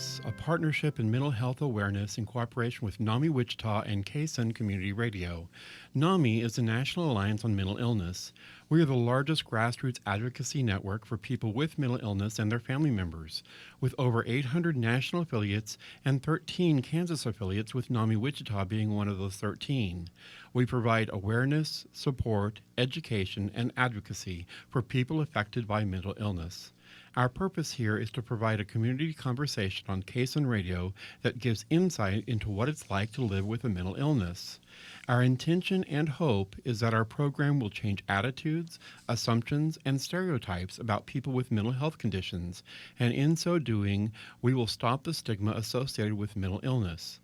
Illness, a partnership in mental health awareness in cooperation with NAMI Wichita and KSUN Community Radio. NAMI is the National Alliance on Mental Illness. We are the largest grassroots advocacy network for people with mental illness and their family members, with over 800 national affiliates and 13 Kansas affiliates, with NAMI Wichita being one of those 13. We provide awareness, support, education, and advocacy for people affected by mental illness. Our purpose here is to provide a community conversation on KSUN Radio that gives insight into what it's like to live with a mental illness. Our intention and hope is that our program will change attitudes, assumptions, and stereotypes about people with mental health conditions, and in so doing, we will stop the stigma associated with mental illness.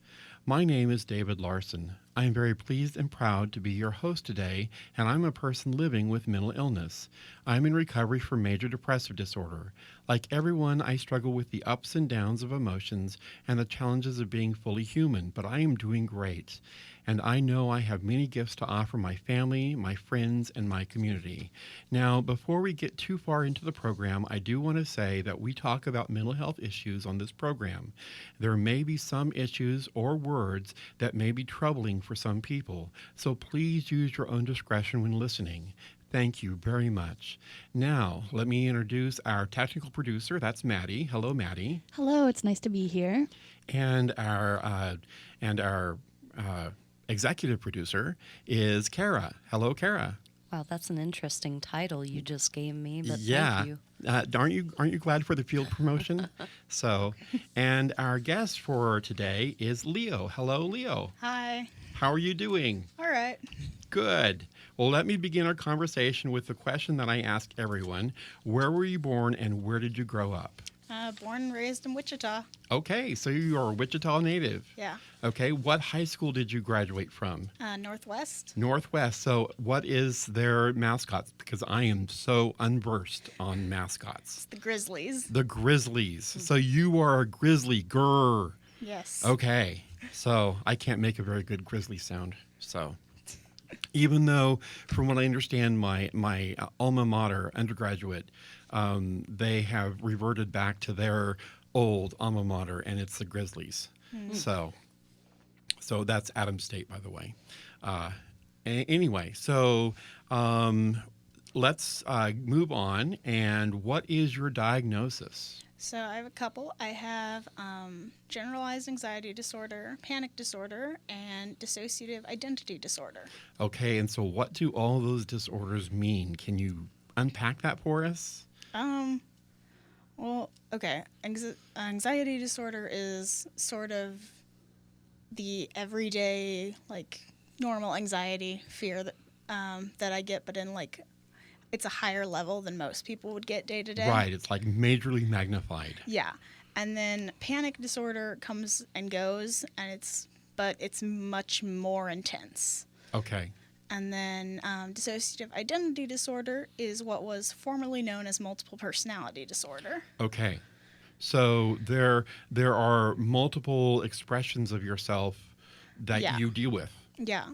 My name is David Larson. I am very pleased and proud to be your host today, and I'm a person living with mental illness. I'm in recovery for major depressive disorder. Like everyone, I struggle with the ups and downs of emotions and the challenges of being fully human, but I am doing great. And I know I have many gifts to offer my family, my friends, and my community. Now, before we get too far into the program, I do want to say that we talk about mental health issues on this program. There may be some issues or words that may be troubling for some people, so please use your own discretion when listening. Thank you very much. Now, let me introduce our technical producer. That's Maddie. Hello, Maddie. Hello, it's nice to be here. And our executive producer is Kara. Hello, Kara. Wow, that's an interesting title you just gave me, but yeah. thank you. Aren't you glad for the field promotion? And our guest for today is Leo. Hello, Leo. Hi. How are you doing? All right. Good. Well, let me begin our conversation with the question that I ask everyone. Where were you born and where did you grow up? Born and raised in Wichita. Okay, so you are a Wichita native. Yeah. Okay, what high school did you graduate from? Northwest. Northwest. So what is their mascots? Because I am so unversed on mascots. It's the Grizzlies. The Grizzlies. So you are a grizzly. Grrr. Yes. Okay. So I can't make a very good grizzly sound. So even though, from what I understand, my alma mater, undergraduate, they have reverted back to their old alma mater, and it's the Grizzlies. So that's Adams State, by the way. Anyway, so let's move on. And what is your diagnosis? So I have a couple. I have generalized anxiety disorder, panic disorder, and dissociative identity disorder. Okay, and so what do all those disorders mean? Can you unpack that for us? Well, okay. Anxiety disorder is sort of the everyday, like, normal anxiety, fear that I get, but in, like, it's a higher level than most people would get day to day. Right, it's like majorly magnified. Yeah. And then panic disorder comes and goes, and it's much more intense. Okay. And then dissociative identity disorder is what was formerly known as multiple personality disorder. Okay. So there are multiple expressions of yourself that you deal with. Yeah.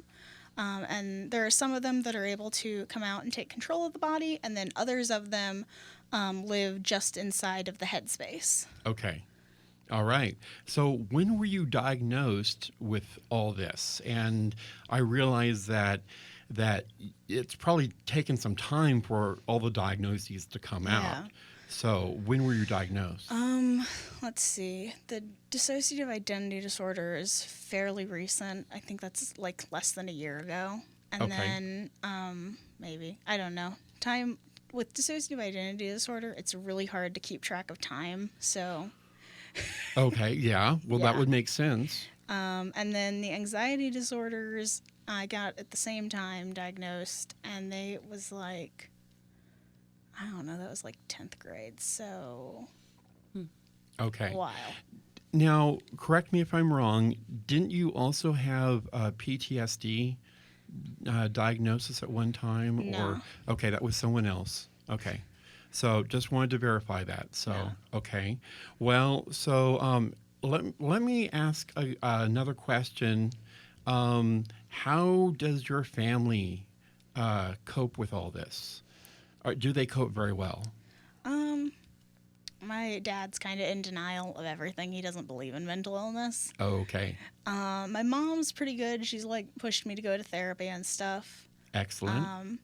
And there are some of them that are able to come out and take control of the body, and then others of them live just inside of the headspace. Okay. All right. So when were you diagnosed with all this? And I realize that it's probably taken some time for all the diagnoses to come out. So when were you diagnosed? Let's see. The dissociative identity disorder is fairly recent. I think that's like less than a year ago. And then maybe, I don't know. Time with dissociative identity disorder, it's really hard to keep track of time. So Okay, yeah. Well, that would make sense. And then the anxiety disorders, I got at the same time diagnosed, and they was like, I don't know, that was like 10th grade, so Okay. a while. Now, correct me if I'm wrong, didn't you also have a PTSD diagnosis at one time? No. Okay, that was someone else. Okay. So just wanted to verify that. So, okay. Well, so let me ask another question. How does your family cope with all this? Or do they cope very well? My dad's kind of in denial of everything. He doesn't believe in mental illness. Okay. My mom's pretty good. She's like pushed me to go to therapy and stuff. Excellent.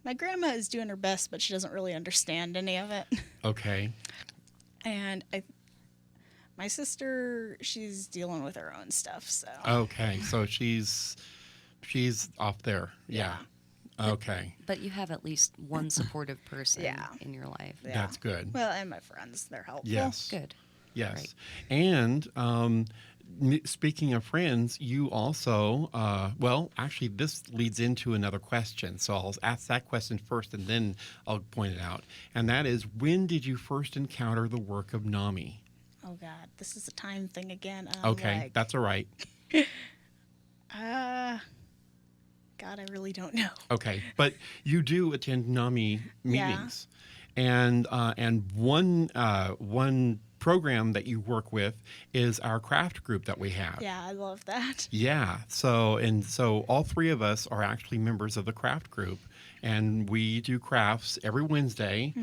My grandma is doing her best, but she doesn't really understand any of it. Okay. And my sister, she's dealing with her own stuff. So Okay. So she's off there. Yeah. Okay. But you have at least one supportive person Yeah. in your life. yeah. That's good. Well, and my friends, they're helpful. Yes. Good. Yes. Right. And speaking of friends, you also, well, actually, this leads into another question. So I'll ask that question first and then I'll point it out. And that is, when did you first encounter the work of NAMI? Oh God, this is a time thing again. Okay, that's all right. God, I really don't know. Okay, but you do attend NAMI Yeah. meetings. And one program that you work with is our craft group that we have. Yeah, I love that. Yeah. So all three of us are actually members of the craft group, and we do crafts every Wednesday.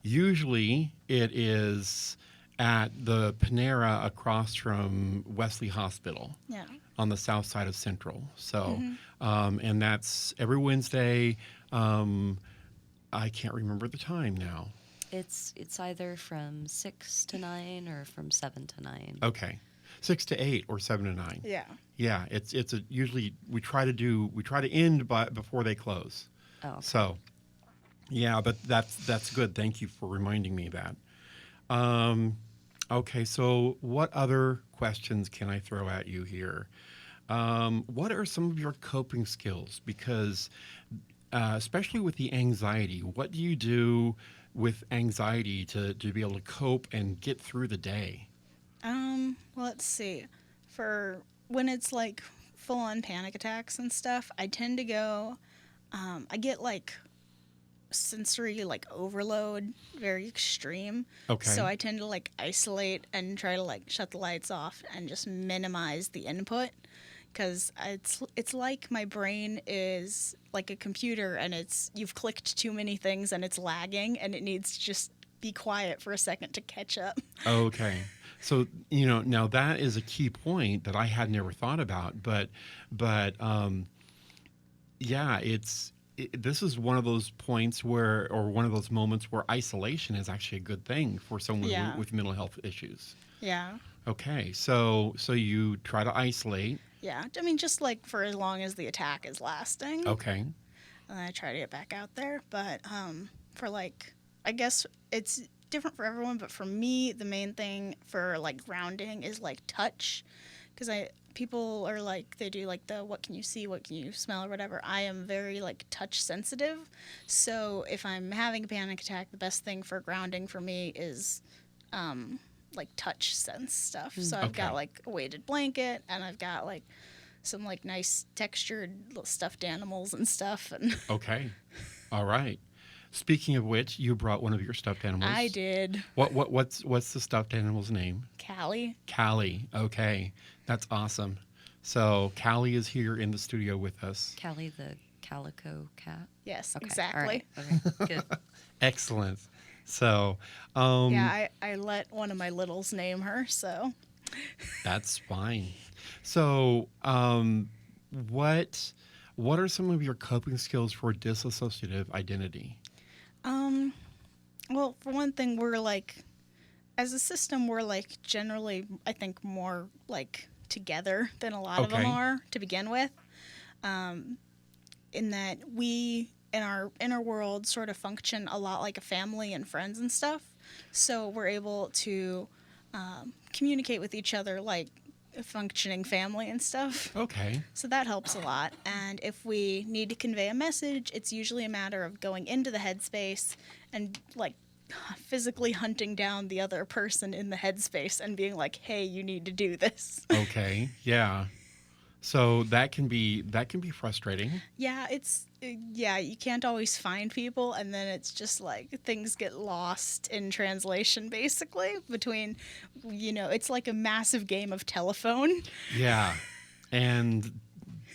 Usually it is at the Panera across from Wesley Hospital Yeah. on the south side of Central. So, and that's every Wednesday. I can't remember the time now. It's either from 6 to 9 or from 7 to 9. Okay, 6 to 8 or 7 to 9. Yeah. Yeah, usually we try to end before they close. Oh, okay. So, yeah, but that's good. Thank you for reminding me of that. Okay, so what other questions can I throw at you here? What are some of your coping skills? Because especially with the anxiety, what do you do with anxiety to be able to cope and get through the day? Well, let's see. For when it's like full on panic attacks and stuff, I tend to go, I get like sensory like overload, very extreme. Okay. So I tend to like isolate and try to like shut the lights off and just minimize the input. Because it's like my brain is like a computer and you've clicked too many things and it's lagging and it needs to just be quiet for a second to catch up. Okay. So, now that is a key point that I had never thought about, but yeah, this is one of those points or one of those moments where isolation is actually a good thing for someone Yeah. with mental health issues. Yeah. Okay. So you try to isolate. Yeah. I mean, just like for as long as the attack is lasting. Okay. And then I try to get back out there. But for like, I guess it's different for everyone, but for me, the main thing for like grounding is like touch. Because people are like, they do like the what can you see, what can you smell, or whatever. I am very like touch sensitive. So if I'm having a panic attack, the best thing for grounding for me is like touch sense stuff. So I've Okay. got like a weighted blanket and I've got like some like nice textured little stuffed animals and stuff. And Okay. All right. Speaking of which, you brought one of your stuffed animals. I did. What's the stuffed animal's name? Callie. Callie. Okay. That's awesome. So Callie is here in the studio with us. Callie the calico cat. Yes, Okay. exactly. All right. Okay. Good. Excellent. So, Yeah, I let one of my littles name her, so. that's fine. So, what are some of your coping skills for dissociative identity? Well, for one thing, we're like, as a system, we're like generally, I think, more like together than a lot of them Okay. are to begin with. In that we, in our inner world, sort of function a lot like a family and friends and stuff. So we're able to communicate with each other like a functioning family and stuff. Okay. So that helps a lot. And if we need to convey a message, it's usually a matter of going into the headspace and like physically hunting down the other person in the headspace and being like, hey, you need to do this. Okay. Yeah. So that can be frustrating. Yeah, you can't always find people, and then it's just like things get lost in translation basically between, it's like a massive game of telephone. Yeah. And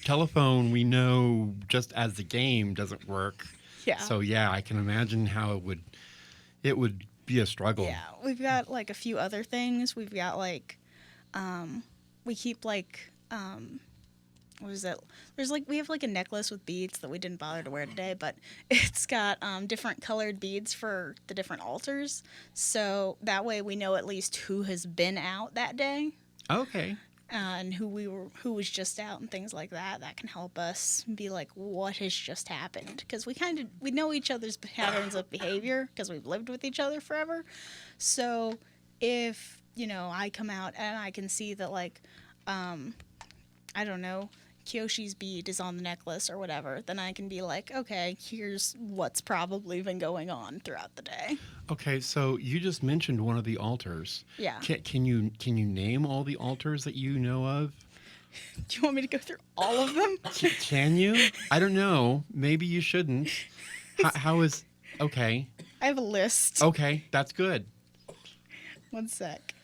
telephone, we know just as the game doesn't work. Yeah. So yeah, I can imagine how it would be a struggle. Yeah, we've got like a few other things. We've got like, we keep like, what is it? We have like a necklace with beads that we didn't bother to wear today, but it's got different colored beads for the different altars. So that way we know at least who has been out that day. Okay. And who was just out and things like that. That can help us be like, what has just happened? Because we know each other's patterns of behavior because we've lived with each other forever. So if I come out and I can see that like, I don't know, Kyoshi's bead is on the necklace or whatever, then I can be like, okay, here's what's probably been going on throughout the day. Okay, so you just mentioned one of the altars. Yeah. Can you name all the altars that you know of? Do you want me to go through all of them? Can you? I don't know. Maybe you shouldn't. How is... Okay. I have a list. Okay, that's good. One sec.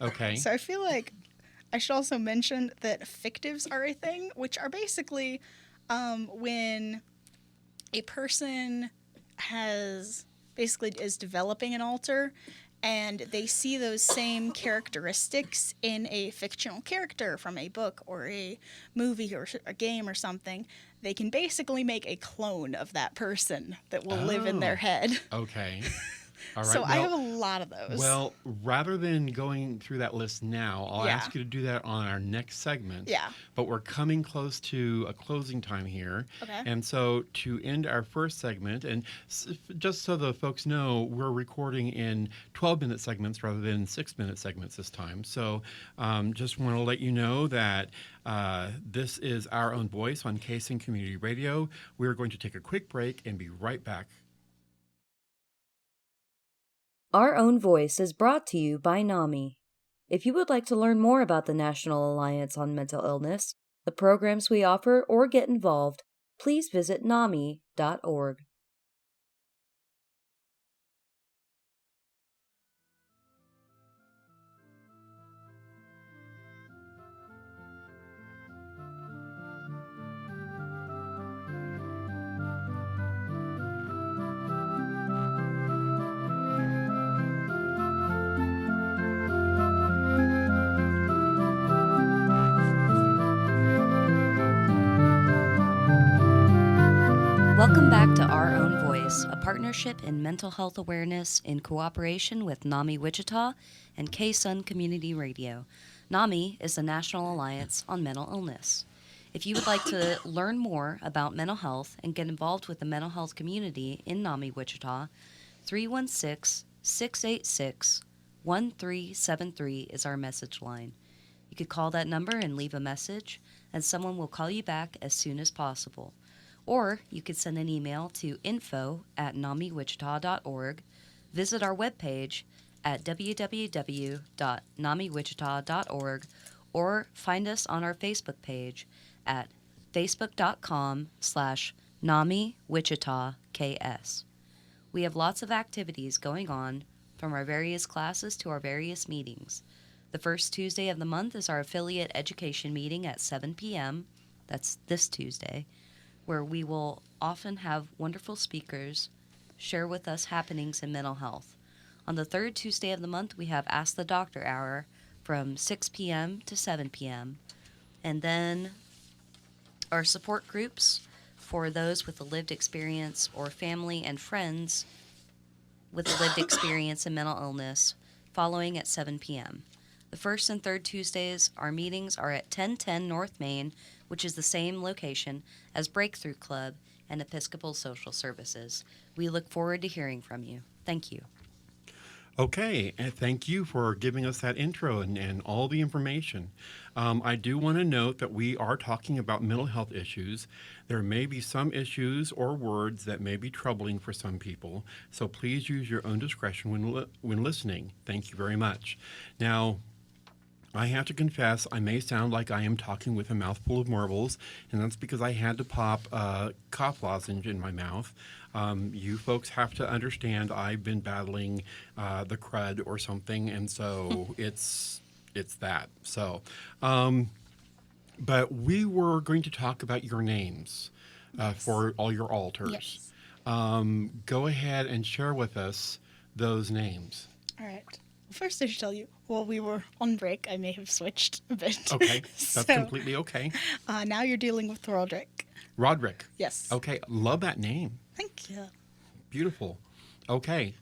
Okay. So I feel like I should also mention that fictives are a thing, which are basically when a person is developing an altar and they see those same characteristics in a fictional character from a book or a movie or a game or something, they can basically make a clone of that person that will live in their head. Okay. All right. So I have a lot of those. Well, rather than going through that list now, I'll ask you to do that on our next segment. Yeah. But we're coming close to a closing time here. Okay. And so to end our first segment, and just so the folks know, we're recording in 12-minute segments rather than 6-minute segments this time. So just want to let you know that this is Our Own Voice on Kaysen Community Radio. We're going to take a quick break and be right back. Our Own Voice is brought to you by NAMI. If you would like to learn more about the National Alliance on Mental Illness, the programs we offer, or get involved, please visit NAMI.org. Welcome back to Our Own Voice, a partnership in mental health awareness in cooperation with NAMI Wichita and Kaysen Community Radio. NAMI is the National Alliance on Mental Illness. If you would like to learn more about mental health and get involved with the mental health community in NAMI Wichita, 316-686-1373 is our message line. You could call that number and leave a message, and someone will call you back as soon as possible. Or you could send an email to info@namiwichita.org, visit our webpage at www.namiwichita.org, or find us on our Facebook page at facebook.com/NamiWichitaKS. We have lots of activities going on, from our various classes to our various meetings. The first Tuesday of the month is our affiliate education meeting at 7 p.m. That's this Tuesday, where we will often have wonderful speakers share with us happenings in mental health. On the third Tuesday of the month, we have Ask the Doctor Hour from 6 p.m. to 7 p.m. And then our support groups for those with a lived experience or family and friends with a lived experience in mental illness following at 7 p.m. The first and third Tuesdays, our meetings are at 1010 North Main, which is the same location as Breakthrough Club and Episcopal Social Services. We look forward to hearing from you. Thank you. Okay, and thank you for giving us that intro and all the information. I do want to note that we are talking about mental health issues. There may be some issues or words that may be troubling for some people, so please use your own discretion when listening. Thank you very much. Now, I have to confess, I may sound like I am talking with a mouthful of marbles, and that's because I had to pop a cough lozenge in my mouth. You folks have to understand I've been battling the crud or something, and so it's that. So, but we were going to talk about your names for all your altars. Yes. Go ahead and share with us those names? All right. First, I should tell you, while we were on break, I may have switched a bit. Okay, that's completely okay. Now you're dealing with Rodrich. Rodrich. Yes. Okay, love that name. Thank you. Beautiful. Okay.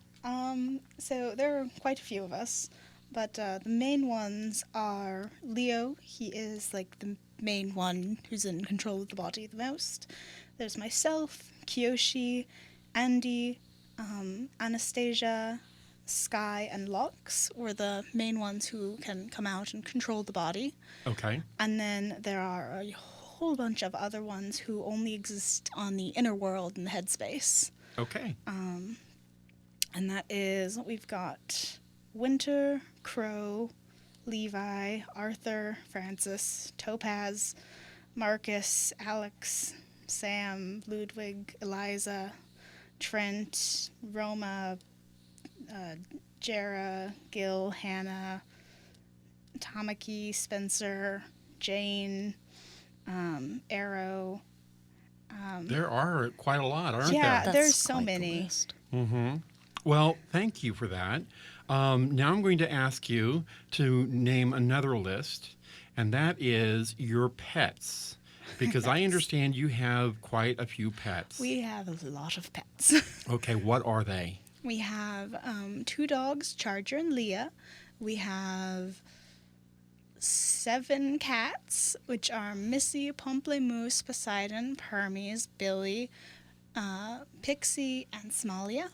So there are quite a few of us, but the main ones are Leo. He is like the main one who's in control of the body the most. There's myself, Kiyoshi, Andy, Anastasia, Sky, and Lux were the main ones who can come out and control the body. Okay. And then there are a whole bunch of other ones who only exist on the inner world in the headspace. Okay. And that is, we've got Winter, Crow, Levi, Arthur, Francis, Topaz, Marcus, Alex, Sam, Ludwig, Eliza, Trent, Roma, Jera, Gil, Hannah, Tamaki, Spencer, Jane, Arrow. There are quite a lot, aren't Yeah, there? there's so quite the many. list. Mm-hmm. Well, thank you for that. Now I'm going to ask you to name another list, and that is your pets. Because I understand you have quite a few pets. We have a lot of pets. Okay, what are they? We have 2 dogs, Charger and Leah. We have 7 cats, which are Missy, Pamplemousse, Poseidon, Hermes, Billy, Pixie, and Somalia.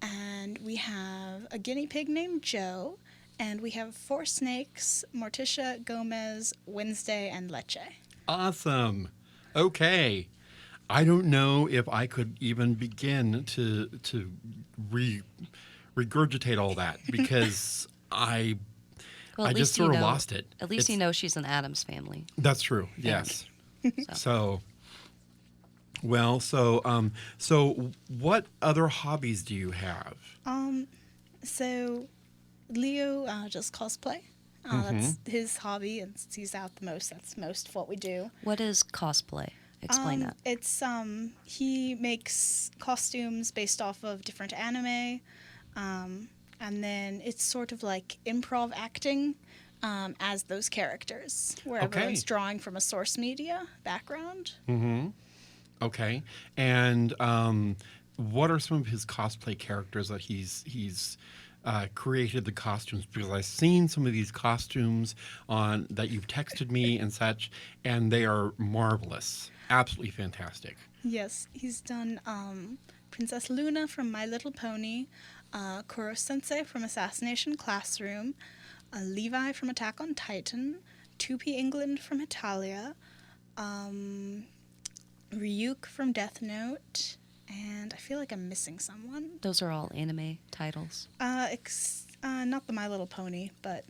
And we have a guinea pig named Joe. And we have 4 snakes, Morticia, Gomez, Wednesday, and Leche. Awesome. Okay. I don't know if I could even begin to regurgitate all that because I Well, at just least sort you of know, lost it. At least you It's- know she's an Addams family. That's true. Yes. So, so what other hobbies do you have? So Leo just cosplay. That's his hobby, and since he's out the most, that's most of what we do. What is cosplay? Explain that. It's he makes costumes based off of different anime, and then it's sort of like improv acting as those characters, where Okay. everyone's drawing from a source media background. Mm-hmm. Okay. And what are some of his cosplay characters that he's created the costumes? Because I've seen some of these costumes on that you've texted me and such, and they are marvelous, absolutely fantastic. Yes, he's done Princess Luna from My Little Pony, Kuro Sensei from Assassination Classroom, Levi from Attack on Titan, 2P England from Italia, Ryuk from Death Note, and I feel like I'm missing someone. Those are all anime titles. Not the My Little Pony, but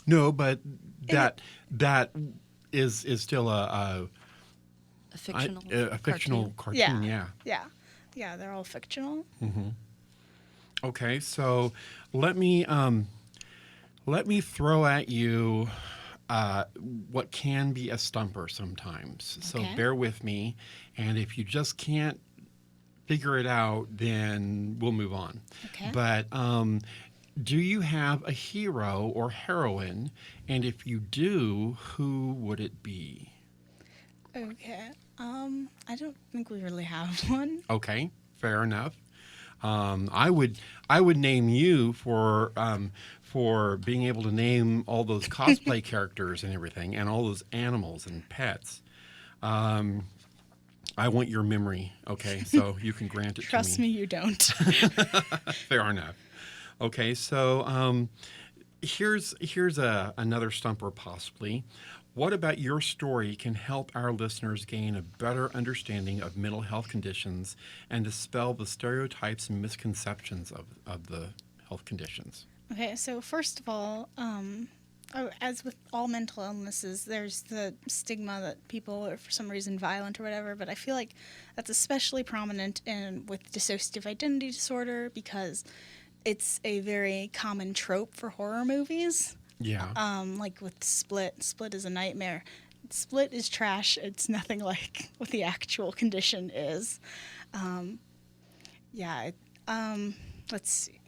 No, but that is still A fictional a fictional cartoon. Yeah. yeah, they're all fictional. Okay, so let me throw at you what can be a stumper sometimes. So Okay. bear with me, and if you just can't figure it out, then we'll move on. Okay. But do you have a hero or heroine? And if you do, who would it be? Okay. I don't think we really have one. Okay, fair enough. I would name you for being able to name all those cosplay characters and everything, and all those animals and pets. I want your memory, okay? So you can grant it Trust to me, me. you don't. Fair enough. Okay, so here's another stumper possibly. What about your story can help our listeners gain a better understanding of mental health conditions and dispel the stereotypes and misconceptions of the health conditions? Okay, so first of all, as with all mental illnesses, there's the stigma that people are for some reason violent or whatever, but I feel like that's especially prominent with dissociative identity disorder because it's a very common trope for horror movies. Yeah. Like with Split. Split is a nightmare. Split is trash. It's nothing like what the actual condition is. Let's see.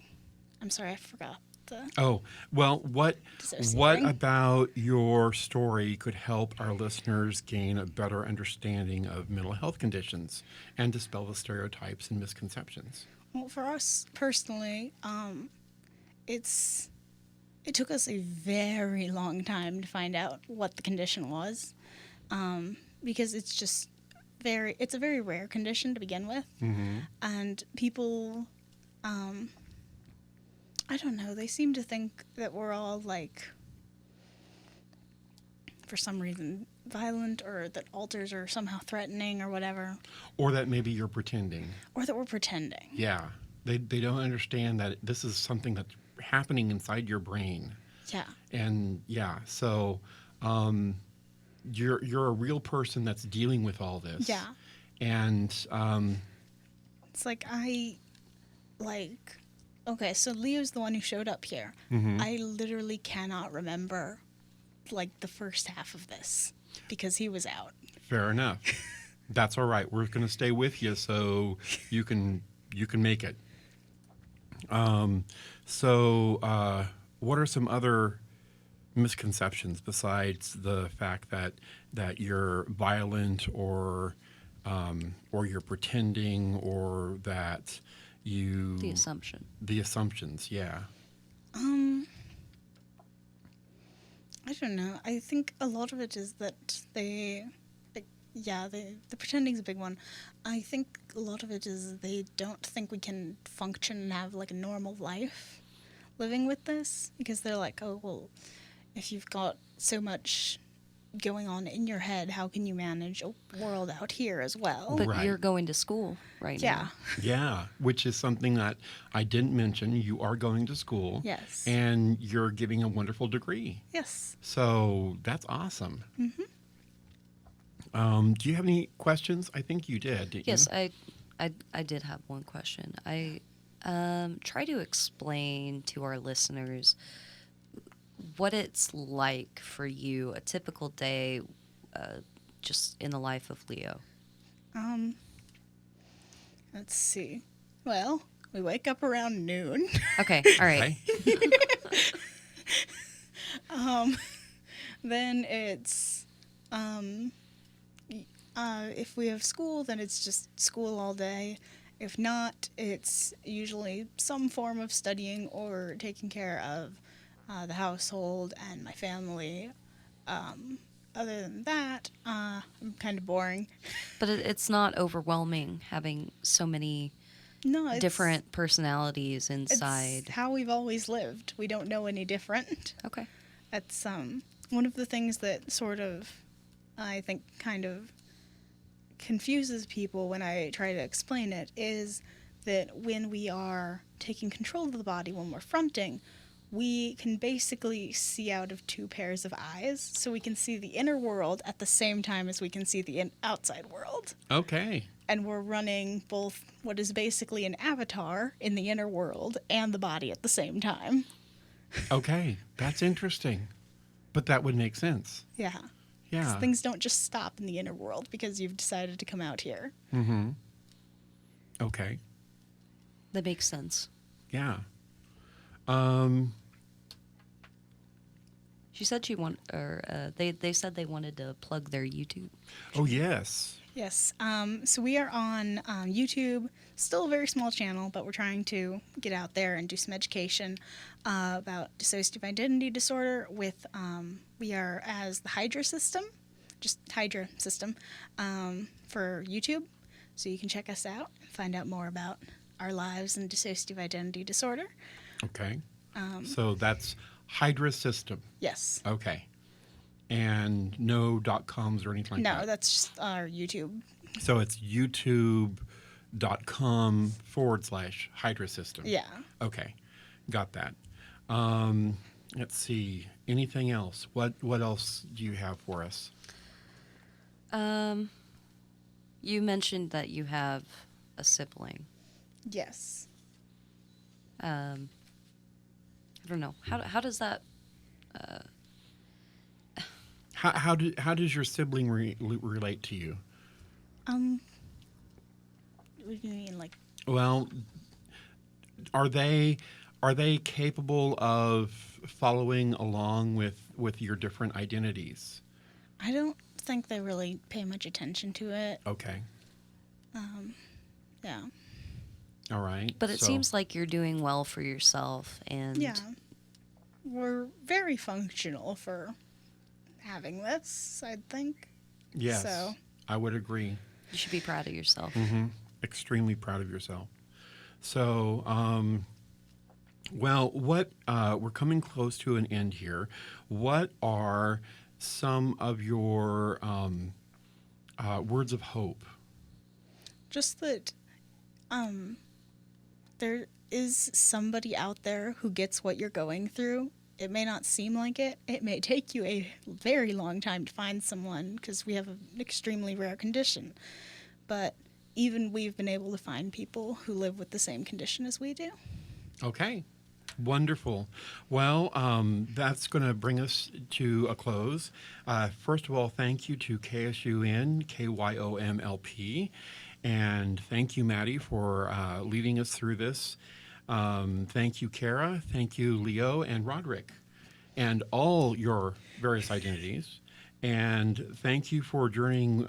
I'm sorry, I forgot the Oh, well, what dissociating. about your story could help our listeners gain a better understanding of mental health conditions and dispel the stereotypes and misconceptions? Well, for us personally, it took us a very long time to find out what the condition was, because it's a very rare condition to begin with, and people, I don't know, they seem to think that we're all like, for some reason, violent, or that alters are somehow threatening or whatever, Or that maybe you're pretending. or that we're pretending. Yeah. They don't understand that this is something that's happening inside your brain. Yeah. And yeah, so you're a real person that's dealing with all this. Yeah. And It's okay, so Leo's the one who showed up here. mhm. I literally cannot remember, like, the first half of this because he was out. Fair enough. That's all right. We're going to stay with you so you can make it. What are some other misconceptions besides the fact that you're violent or you're pretending, or that you The assumption. the assumptions? Yeah. I don't know. I think a lot of it is that the pretending's a big one. I think a lot of it is they don't think we can function and have, like, a normal life living with this, because they're like, oh, well, if you've got so much going on in your head, how can you manage a world out here as well? But Right. you're going to school right Yeah. now. Yeah, which is something that I didn't mention. You are going to school. Yes. And you're getting a wonderful degree. Yes. So that's awesome. Mm-hmm. Do you have any questions? I think you did, didn't Yes, you? I did have one question. I try to explain to our listeners what it's like for you, a typical day, just in the life of Leo. Let's see. Well, we wake up around noon. Okay, all right. Okay. Then it's if we have school, then it's just school all day. If not, it's usually some form of studying or taking care of the household and my family. Other than that, I'm kind of boring. But it's not overwhelming having so many No, it's different personalities It's inside. how we've always lived. We don't know any different. Okay. That's one of the things that sort of, I think, kind of confuses people when I try to explain it, is that when we are taking control of the body, when we're fronting, we can basically see out of two pairs of eyes, so we can see the inner world at the same time as we can see the outside world. Okay. And we're running both what is basically an avatar in the inner world and the body at the same time. Okay. That's interesting. But that would make sense. Yeah. 'Cause Yeah. things don't just stop in the inner world because you've decided to come out here. Mm-hmm. Okay. That makes sense. Yeah. She said they said they wanted to plug their YouTube. Oh, yes. Yes. So we are on YouTube. Still a very small channel, but we're trying to get out there and do some education about dissociative identity disorder. We are as the Hydra system, just Hydra system, for YouTube. So you can check us out and find out more about our lives and dissociative identity disorder. Okay. So that's Hydra System. Yes. Okay. And no .coms or anything like No, that? that's just our YouTube. So it's youtube.com/Hydra System. Yeah. Okay. Got that. Let's see. Anything else? What else do you have for us? You mentioned that you have a sibling. Yes. I don't know. How does that? How does your sibling relate to you? What do you mean, like? Well, are they capable of following along with your different identities? I don't think they really pay much attention to it. Okay. Yeah. All right. But it seems like you're doing well for yourself, and Yeah. We're very functional for having this, I think. yes, So. I would agree. you should be proud of yourself. Extremely proud of yourself. So, well, what we're coming close to an end here. What are some of your words of hope? Just that there is somebody out there who gets what you're going through. It may not seem like it. It may take you a very long time to find someone because we have an extremely rare condition. But even we've been able to find people who live with the same condition as we do. Okay. Wonderful. Well, that's going to bring us to a close. First of all, thank you to KSUN, KYOMLP, and thank you, Maddie, for leading us through this. Thank you, Kara. Thank you, Leo and Rodrich, and all your various identities. And thank you for joining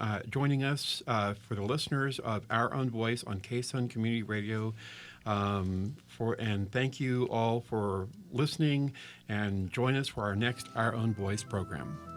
us for the listeners of Our Own Voice on KSUN Community Radio. And thank you all for listening, and join us for our next Our Own Voice program.